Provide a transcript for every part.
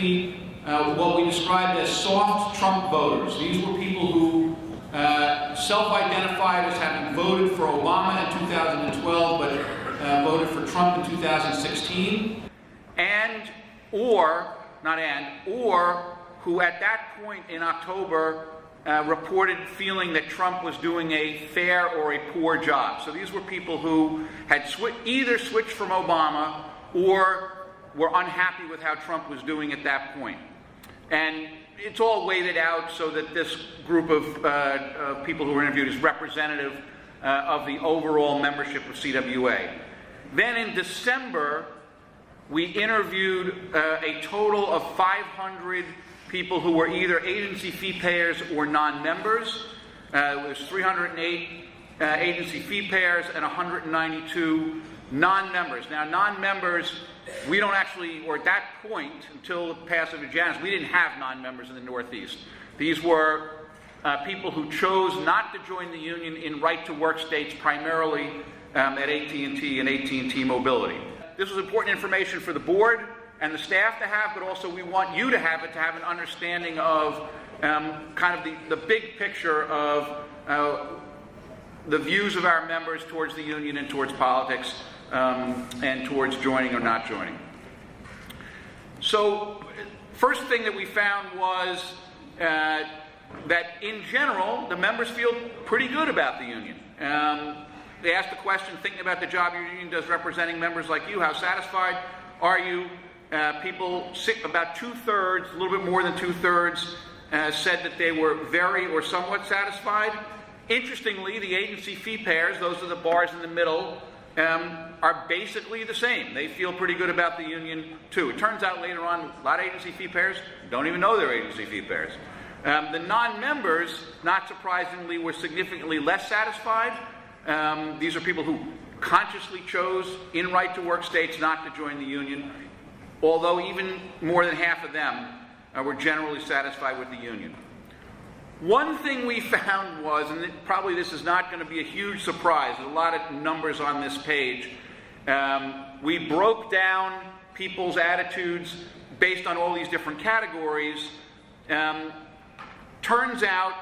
basically what we described as soft Trump voters. These were people who self-identified as having voted for Obama in 2012, but voted for Trump in 2016, or who at that point in October reported feeling that Trump was doing a fair or a poor job. So these were people who had either switched from Obama or were unhappy with how Trump was doing at that point. And it's all weighted out so that this group of people who were interviewed is representative of the overall membership of CWA. Then in December, we interviewed a total of 500 people who were either agency fee payers or non-members. It was 308 agency fee payers and 192 non-members. Now, non-members, we don't actually, or at that point, until the passage of Janus, we didn't have non-members in the Northeast. These were people who chose not to join the union in right-to-work states, primarily at AT&T and AT&T Mobility. This was important information for the board and the staff to have, but also we want you to have it, to have an understanding of kind of the big picture of the views of our members towards the union and towards politics, and towards joining or not joining. So, first thing that we found was that in general, the members feel pretty good about the union. They asked the question, thinking about the job your union does representing members like you, how satisfied are you? People, about two-thirds, a little bit more than two-thirds, said that they were very or somewhat satisfied. Interestingly, the agency fee payers, those are the bars in the middle, are basically the same. They feel pretty good about the union, too. It turns out later on, a lot of agency fee payers don't even know they're agency fee payers. The non-members, not surprisingly, were significantly less satisfied. These are people who consciously chose in right-to-work states not to join the union, although even more than half of them were generally satisfied with the union. One thing we found was, and probably this is not going to be a huge surprise, there's a lot of numbers on this page. We broke down people's attitudes based on all these different categories. Turns out,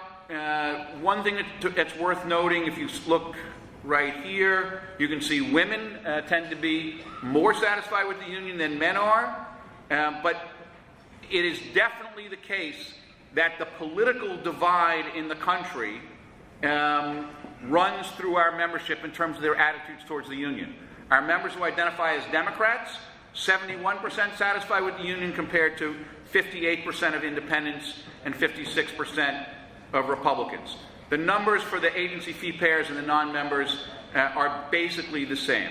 one thing that's worth noting, if you look right here, you can see women tend to be more satisfied with the union than men are, but it is definitely the case that the political divide in the country runs through our membership in terms of their attitudes towards the union. Our members who identify as Democrats, 71% satisfied with the union compared to 58% of independents and 56% of Republicans. The numbers for the agency fee payers and the non-members are basically the same.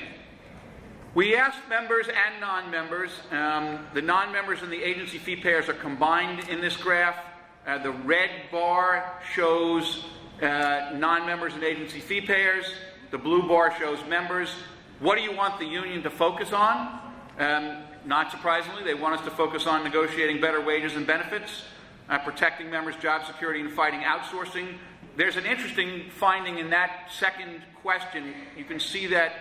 We asked members and non-members. The non-members and the agency fee payers are combined in this graph. The red bar shows non-members and agency fee payers. The blue bar shows members. What do you want the union to focus on? Not surprisingly, they want us to focus on negotiating better wages and benefits, protecting members' job security, and fighting outsourcing. There's an interesting finding in that second question. You can see that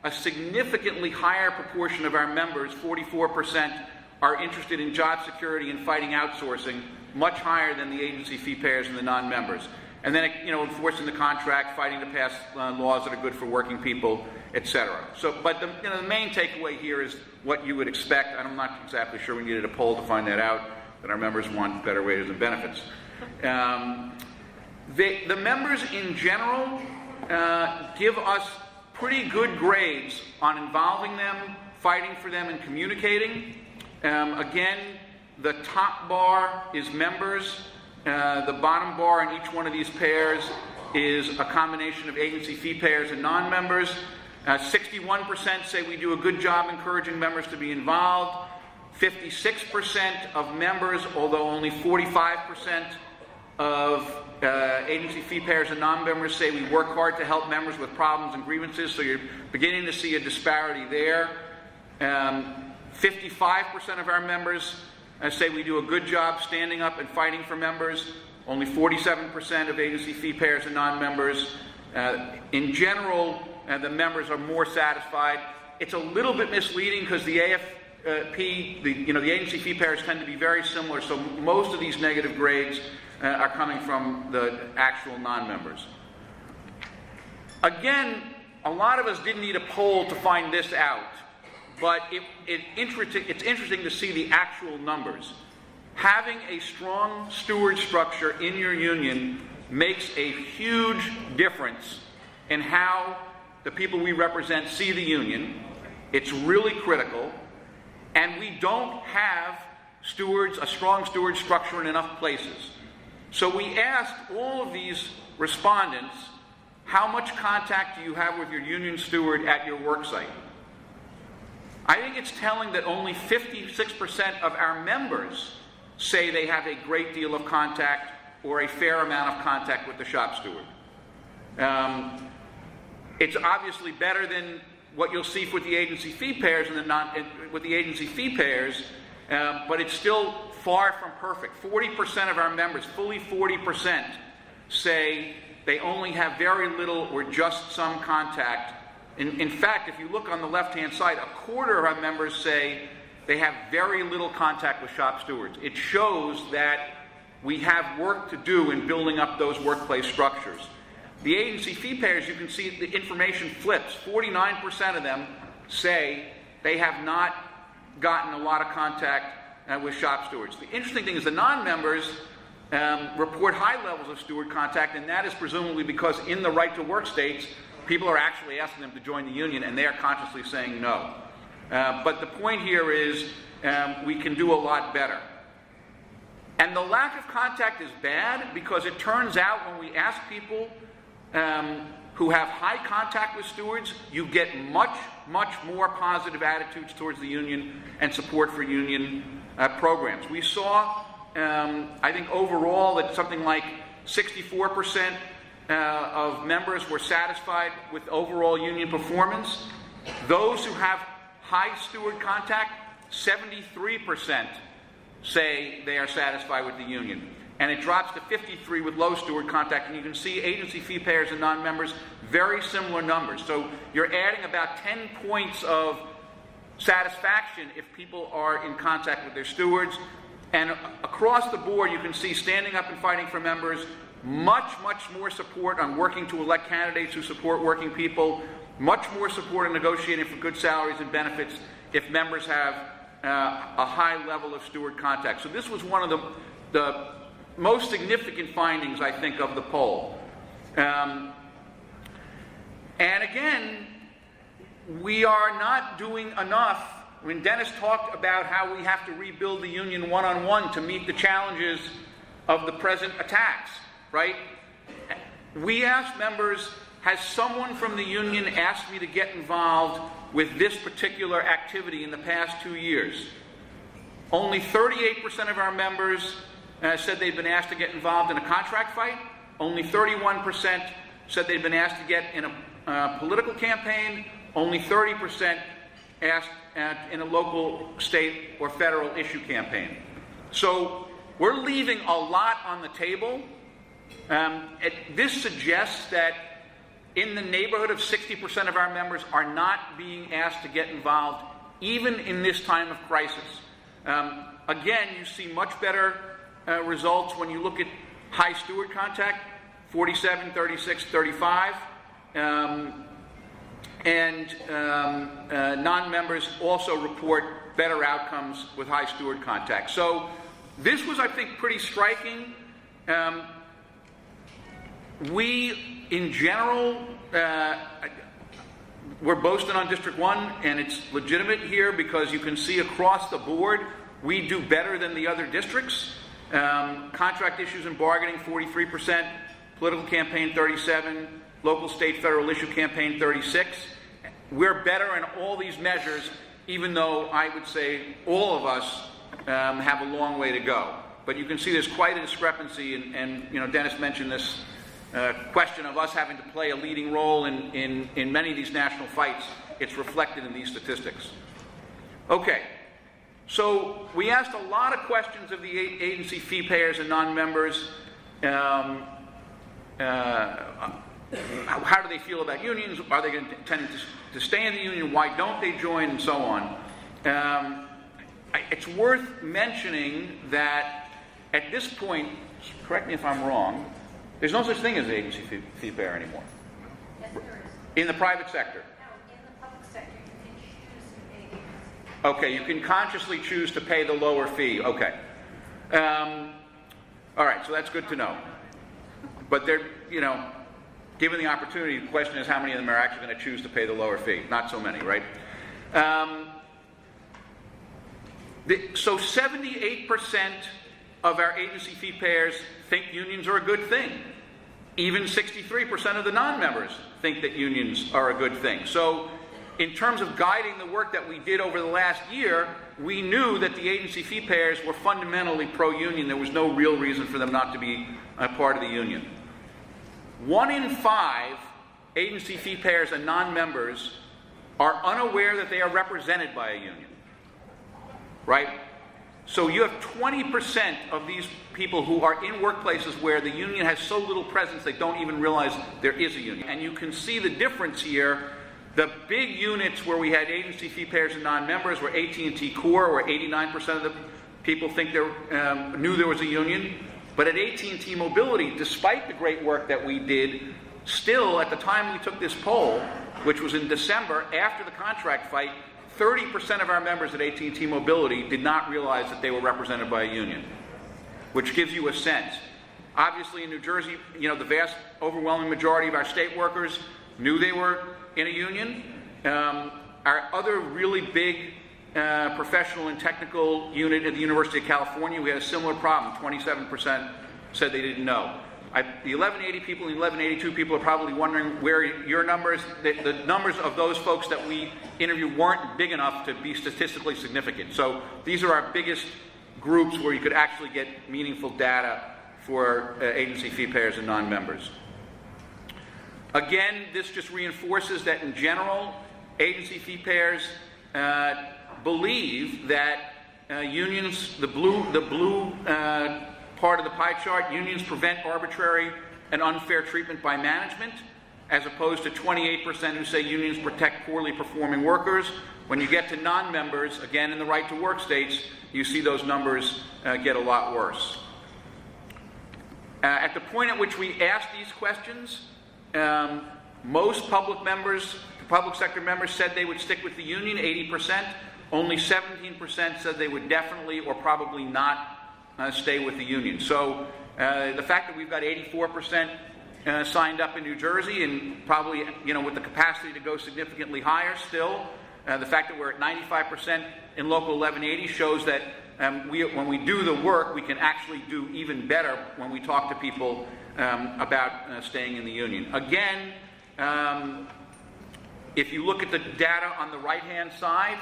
a significantly higher proportion of our members, 44%, are interested in job security and fighting outsourcing, much higher than the agency fee payers and the non-members. And then, enforcing the contract, fighting to pass laws that are good for working people, etc. So, but the main takeaway here is what you would expect. I'm not exactly sure we needed a poll to find that out, that our members want better wages and benefits. The members in general give us pretty good grades on involving them, fighting for them, and communicating. Again, the top bar is members. The bottom bar in each one of these pairs is a combination of agency fee payers and non-members. 61% say we do a good job encouraging members to be involved. 56% of members, although only 45% of agency fee payers and non-members say we work hard to help members with problems and grievances, so you're beginning to see a disparity there. 55% of our members say we do a good job standing up and fighting for members. Only 47% of agency fee payers and non-members. In general, the members are more satisfied. It's a little bit misleading because the the agency fee payers tend to be very similar, so most of these negative grades are coming from the actual non-members. Again, a lot of us didn't need a poll to find this out, but it's interesting to see the actual numbers. Having a strong steward structure in your union makes a huge difference in how the people we represent see the union. It's really critical, and we don't have a strong steward structure in enough places. So we asked all of these respondents, how much contact do you have with your union steward at your work site? I think it's telling that only 56% of our members say they have a great deal of contact or a fair amount of contact with the shop steward. It's obviously better than what you'll see with the agency fee payers but it's still far from perfect. 40% of our members, fully 40%, say they only have very little or just some contact. In fact, if you look on the left-hand side, a quarter of our members say they have very little contact with shop stewards. It shows that we have work to do in building up those workplace structures. The agency fee payers, you can see the information flips. 49% of them say they have not gotten a lot of contact with shop stewards. The interesting thing is the non-members report high levels of steward contact, and that is presumably because in the right to work states, people are actually asking them to join the union, and they are consciously saying no. But the point here is we can do a lot better. And the lack of contact is bad because it turns out when we ask people who have high contact with stewards, you get much, much more positive attitudes towards the union and support for union programs. We saw, I think overall, that something like 64% of members were satisfied with overall union performance. Those who have high steward contact, 73% say they are satisfied with the union. And it drops to 53 with low steward contact, and you can see agency fee payers and non-members, very similar numbers. So you're adding about 10 points of satisfaction if people are in contact with their stewards. And across the board, you can see standing up and fighting for members, much, much more support on working to elect candidates who support working people, much more support in negotiating for good salaries and benefits if members have a high level of steward contact. So this was one of the most significant findings, I think, of the poll. And again, we are not doing enough. When Dennis talked about how we have to rebuild the union one-on-one to meet the challenges of the present attacks, right? We asked members, has someone from the union asked me to get involved with this particular activity in the past 2 years? Only 38% of our members said they'd been asked to get involved in a contract fight. Only 31% said they'd been asked to get in a political campaign. Only 30% asked in a local, state, or federal issue campaign. So we're leaving a lot on the table. This suggests that in the neighborhood of 60% of our members are not being asked to get involved, even in this time of crisis. Again, you see much better results when you look at high steward contact, 47, 36, 35. Non-members also report better outcomes with high steward contact. So this was, I think, pretty striking. We, in general, we're boasting on District 1, and it's legitimate here because you can see across the board we do better than the other districts. Contract issues and bargaining, 43%, political campaign, 37%, local, state, federal issue campaign, 36%. We're better in all these measures, even though I would say all of us have a long way to go. But you can see there's quite a discrepancy, and you know, Dennis mentioned this question of us having to play a leading role in many of these national fights. It's reflected in these statistics. Okay, so we asked a lot of questions of the agency fee payers and non-members. How do they feel about unions? Are they intending to stay in the union? Why don't they join? And so on. it's worth mentioning that at this point, correct me if I'm wrong, there's no such thing as an agency fee payer anymore. Yes, there is. In the private sector. No, in the public sector, you can choose to pay agency. Okay, you can consciously choose to pay the lower fee. Okay. All right, so that's good to know. But they're, given the opportunity, the question is how many of them are actually going to choose to pay the lower fee? Not so many, right? So 78% of our agency fee payers think unions are a good thing. Even 63% of the non-members think that unions are a good thing. So in terms of guiding the work that we did over the last year, we knew that the agency fee payers were fundamentally pro-union. There was no real reason for them not to be a part of the union. 1 in 5 agency fee payers and non-members are unaware that they are represented by a union. Right? So you have 20% of these people who are in workplaces where the union has so little presence they don't even realize there is a union. And you can see the difference here. The big units where we had agency fee payers and non-members were AT&T Core, where 89% of the people knew there was a union. But at AT&T Mobility, despite the great work that we did, still at the time we took this poll, which was in December after the contract fight, 30% of our members at AT&T Mobility did not realize that they were represented by a union, which gives you a sense. Obviously in New Jersey, the vast overwhelming majority of our state workers knew they were in a union. Our other really big professional and technical unit at the University of California, we had a similar problem. 27% said they didn't know. The 1180 people and the 1182 people are probably wondering where your numbers, the numbers of those folks that we interviewed weren't big enough to be statistically significant. So these are our biggest groups where you could actually get meaningful data for agency fee payers and non-members. Again, this just reinforces that in general, agency fee payers believe that unions, the blue part of the pie chart, unions prevent arbitrary and unfair treatment by management, as opposed to 28% who say unions protect poorly performing workers. When you get to non-members, again in the right to work states, you see those numbers get a lot worse. At the point at which we asked these questions, most public sector members said they would stick with the union, 80%. Only 17% said they would definitely or probably not stay with the union. So the fact that we've got 84% signed up in New Jersey and probably, with the capacity to go significantly higher still, the fact that we're at 95% in local 1180 shows that when we do the work, we can actually do even better when we talk to people about staying in the union. Again, if you look at the data on the right-hand side,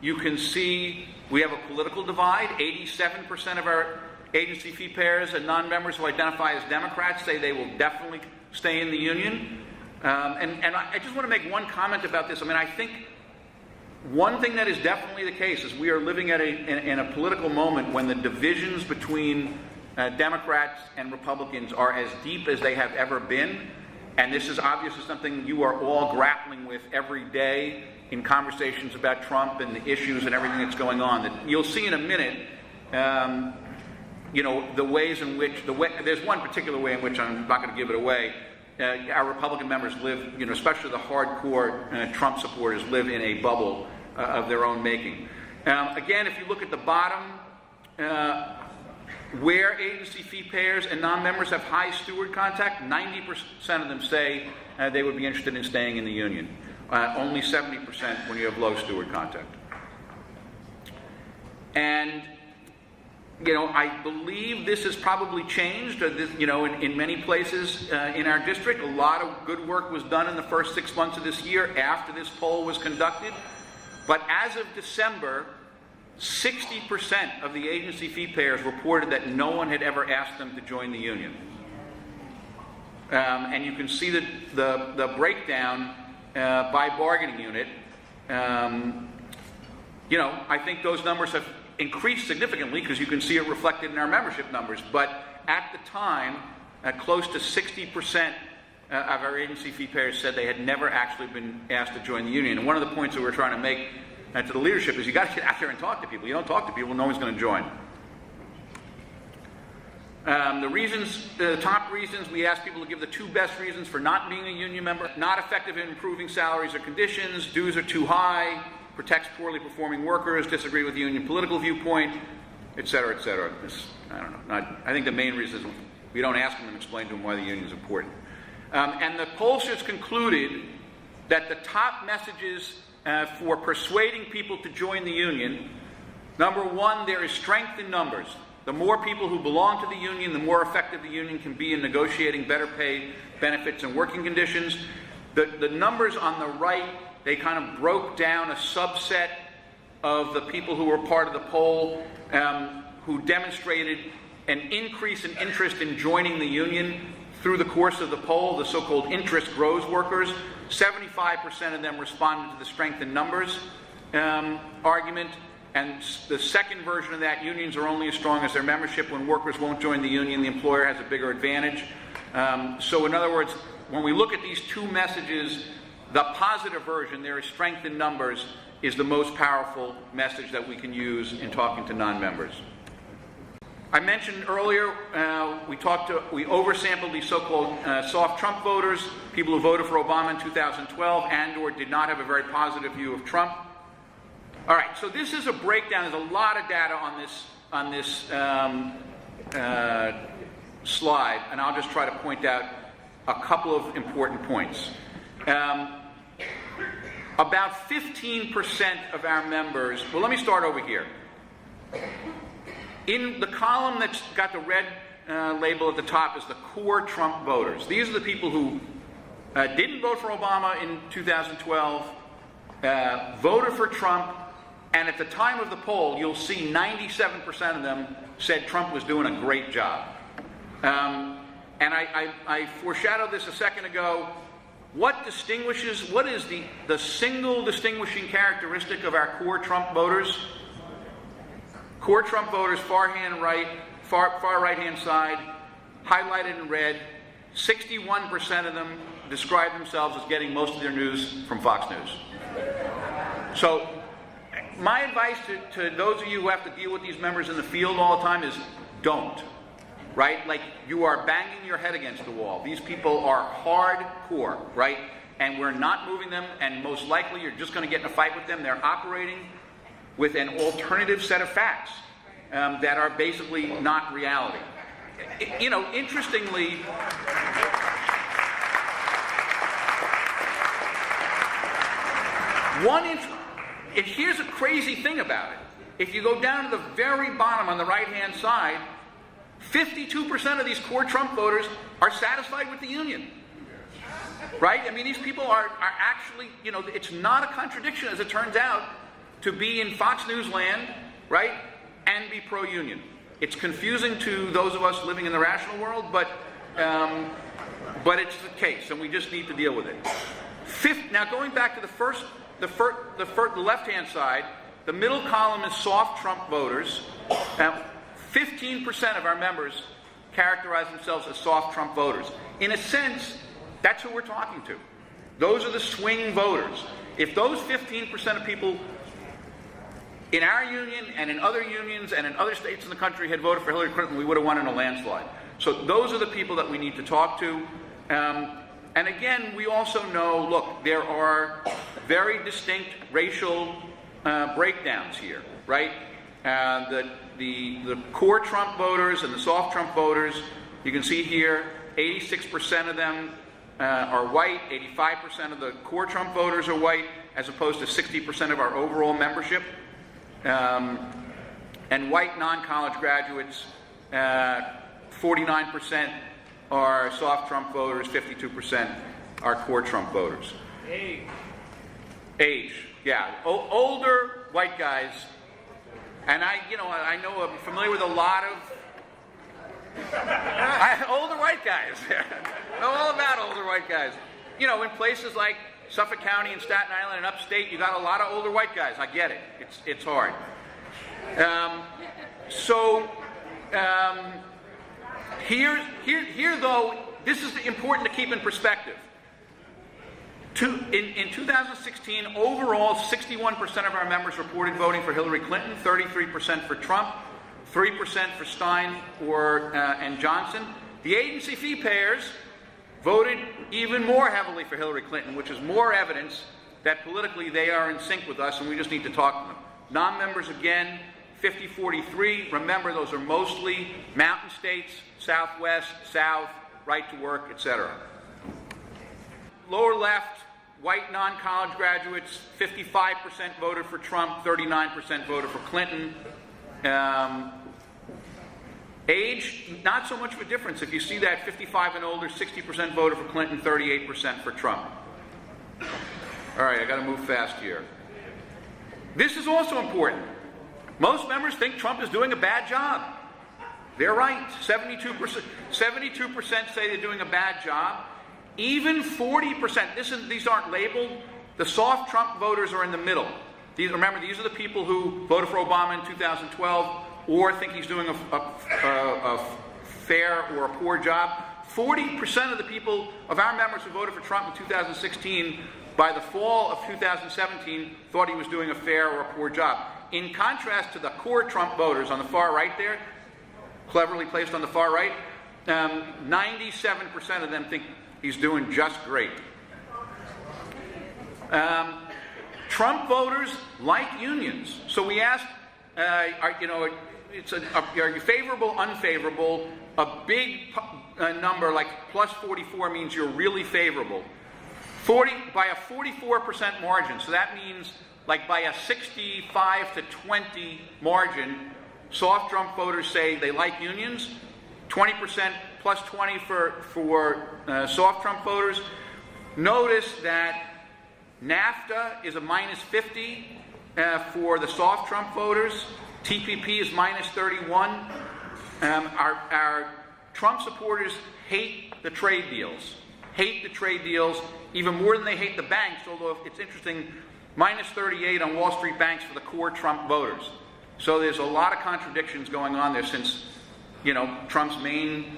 you can see we have a political divide. 87% of our agency fee payers and non-members who identify as Democrats say they will definitely stay in the union. And I just want to make one comment about this. I think one thing that is definitely the case is we are living at in a political moment when the divisions between Democrats and Republicans are as deep as they have ever been. And this is obviously something you are all grappling with every day in conversations about Trump and the issues and everything that's going on. That you'll see in a minute, the ways in which, there's one particular way in which I'm not going to give it away. Our Republican members live, especially the hardcore Trump supporters live in a bubble of their own making. Again, if you look at the bottom, where agency fee payers and non-members have high steward contact, 90% of them say they would be interested in staying in the union. Only 70% when you have low steward contact. And, I believe this has probably changed. In many places in our district, a lot of good work was done in the first 6 months of this year after this poll was conducted. But as of December, 60% of the agency fee payers reported that no one had ever asked them to join the union. And you can see the breakdown by bargaining unit. I think those numbers have increased significantly because you can see it reflected in our membership numbers. But at the time, close to 60% of our agency fee payers said they had never actually been asked to join the union. And one of the points that we're trying to make to the leadership is you got to get out there and talk to people. You don't talk to people, no one's going to join. The top reasons, we ask people to give the 2 best reasons for not being a union member. Not effective in improving salaries or conditions, dues are too high, protects poorly performing workers, disagree with the union political viewpoint, et cetera, et cetera. I don't know. I think the main reason is we don't ask them and explain to them why the union is important. And the pollsters concluded that the top messages for persuading people to join the union, number 1, there is strength in numbers. The more people who belong to the union, the more effective the union can be in negotiating better pay, benefits, and working conditions. The numbers on the right, they kind of broke down a subset of the people who were part of the poll who demonstrated an increase in interest in joining the union through the course of the poll, the so-called interest grows workers. 75% of them responded to the strength in numbers argument. And the second version of that, unions are only as strong as their membership. When workers won't join the union, the employer has a bigger advantage. So in other words, when we look at these 2 messages, the positive version, there is strength in numbers, is the most powerful message that we can use in talking to non-members. I mentioned earlier, we oversampled these so-called soft Trump voters, people who voted for Obama in 2012 and or did not have a very positive view of Trump. All right, so this is a breakdown. There's a lot of data on this slide, and I'll just try to point out a couple of important points. About 15% of our members, well, let me start over here. In the column that's got the red label at the top is the core Trump voters. These are the people who didn't vote for Obama in 2012, voted for Trump, and at the time of the poll, you'll see 97% of them said Trump was doing a great job. And I foreshadowed this a second ago. What is the single distinguishing characteristic of our core Trump voters? Core Trump voters, far right-hand side, highlighted in red, 61% of them describe themselves as getting most of their news from Fox News. So my advice to those of you who have to deal with these members in the field all the time is don't, right? Like, you are banging your head against the wall. These people are hardcore, right? And we're not moving them, and most likely you're just going to get in a fight with them. They're operating with an alternative set of facts that are basically not reality. You know, interestingly, here's a crazy thing about it. If you go down to the very bottom on the right-hand side, 52% of these core Trump voters are satisfied with the union. Right? I mean, these people are actually, you know, it's not a contradiction, as it turns out, to be in Fox News land, right, and be pro-union. It's confusing to those of us living in the rational world, but it's the case, and we just need to deal with it. Now, going back to the left-hand side, the middle column is soft Trump voters. Now, 15% of our members characterize themselves as soft Trump voters. In a sense, that's who we're talking to. Those are the swing voters. If those 15% of people in our union and in other unions and in other states in the country had voted for Hillary Clinton, we would have won in a landslide. So those are the people that we need to talk to. And again, we also know, look, there are very distinct racial breakdowns here, right? The core Trump voters and the soft Trump voters, you can see here, 86% of them are white, 85% of the core Trump voters are white, as opposed to 60% of our overall membership. And white non-college graduates, 49% are soft Trump voters, 52% are core Trump voters. Age, yeah. Older white guys, and I know I'm familiar with a lot of older white guys. Know all about older white guys. You know, in places like Suffolk County and Staten Island and upstate, you got a lot of older white guys. I get it. It's hard. Here though, this is important to keep in perspective. In 2016, overall, 61% of our members reported voting for Hillary Clinton, 33% for Trump, 3% for Stein and Johnson. The agency fee payers voted even more heavily for Hillary Clinton, which is more evidence that politically they are in sync with us and we just need to talk to them. Non-members, again, 50-43. Remember, those are mostly mountain states, Southwest, South, right to work, etc. Lower left, white non-college graduates, 55% voted for Trump, 39% voted for Clinton. Age, not so much of a difference. If you see that 55 and older, 60% voted for Clinton, 38% for Trump. All right, I got to move fast here. This is also important. Most members think Trump is doing a bad job. They're right. 72% say they're doing a bad job. Even 40%, these aren't labeled. The soft Trump voters are in the middle. Remember, these are the people who voted for Obama in 2012 or think he's doing a fair or a poor job. 40% of the people, of our members who voted for Trump in 2016, by the fall of 2017, thought he was doing a fair or a poor job. In contrast to the core Trump voters on the far right there, cleverly placed on the far right, 97% of them think he's doing just great. Trump voters like unions. So we asked, are you favorable, unfavorable? A big number like plus 44 means you're really favorable. By a 44% margin, so that means like by a 65 to 20 margin, soft Trump voters say they like unions. 20% plus 20 for soft Trump voters. Notice that NAFTA is a minus 50 for the soft Trump voters. TPP is minus 31. Our Trump supporters hate the trade deals. Hate the trade deals even more than they hate the banks, although it's interesting, minus 38 on Wall Street banks for the core Trump voters. So there's a lot of contradictions going on there since, Trump's main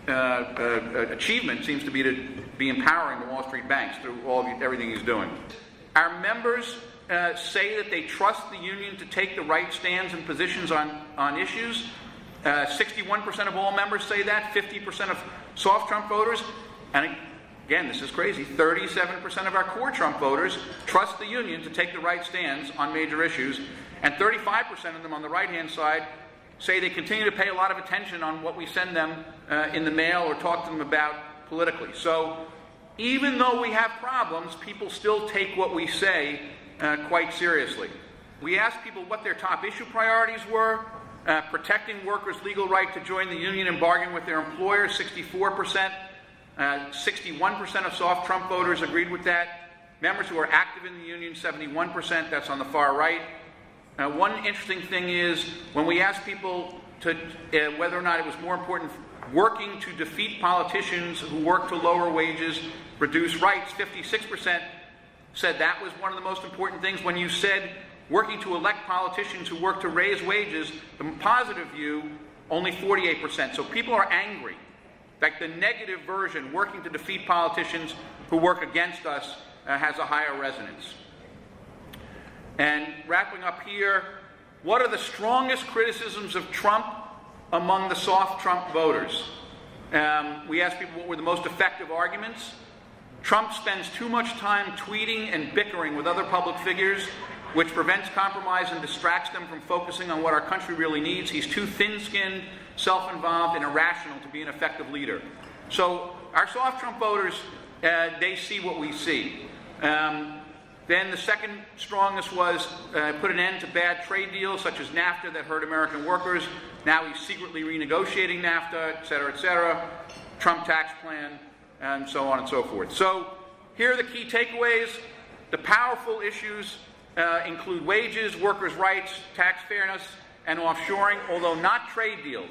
achievement seems to be empowering the Wall Street banks through everything he's doing. Our members say that they trust the union to take the right stands and positions on issues. 61% of all members say that, 50% of soft Trump voters, and again, this is crazy, 37% of our core Trump voters trust the union to take the right stands on major issues, and 35% of them on the right-hand side say they continue to pay a lot of attention on what we send them in the mail or talk to them about politically. So even though we have problems, people still take what we say quite seriously. We asked people what their top issue priorities were. Protecting workers' legal right to join the union and bargain with their employer, 64%. 61% of soft Trump voters agreed with that. Members who are active in the union, 71%. That's on the far right. One interesting thing is when we asked people whether or not it was more important working to defeat politicians who work to lower wages, reduce rights, 56% said that was one of the most important things. When you said working to elect politicians who work to raise wages, the positive view, only 48%. So people are angry. Like the negative version, working to defeat politicians who work against us, has a higher resonance. And wrapping up here, what are the strongest criticisms of Trump among the soft Trump voters? We asked people what were the most effective arguments. Trump spends too much time tweeting and bickering with other public figures, which prevents compromise and distracts them from focusing on what our country really needs. He's too thin-skinned, self-involved, and irrational to be an effective leader. So our soft Trump voters, they see what we see. Then the second strongest was put an end to bad trade deals such as NAFTA that hurt American workers. Now he's secretly renegotiating NAFTA, et cetera, Trump tax plan, and so on and so forth. So here are the key takeaways. The powerful issues include wages, workers' rights, tax fairness, and offshoring, although not trade deals.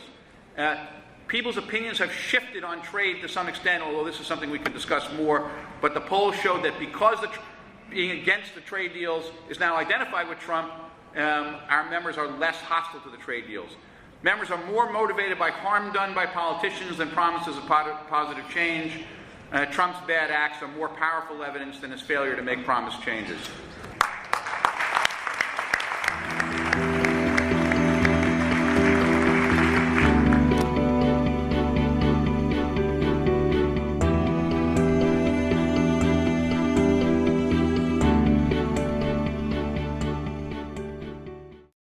People's opinions have shifted on trade to some extent, although this is something we can discuss more. But the polls showed that because being against the trade deals is now identified with Trump, our members are less hostile to the trade deals. Members are more motivated by harm done by politicians than promises of positive change. Trump's bad acts are more powerful evidence than his failure to make promised changes.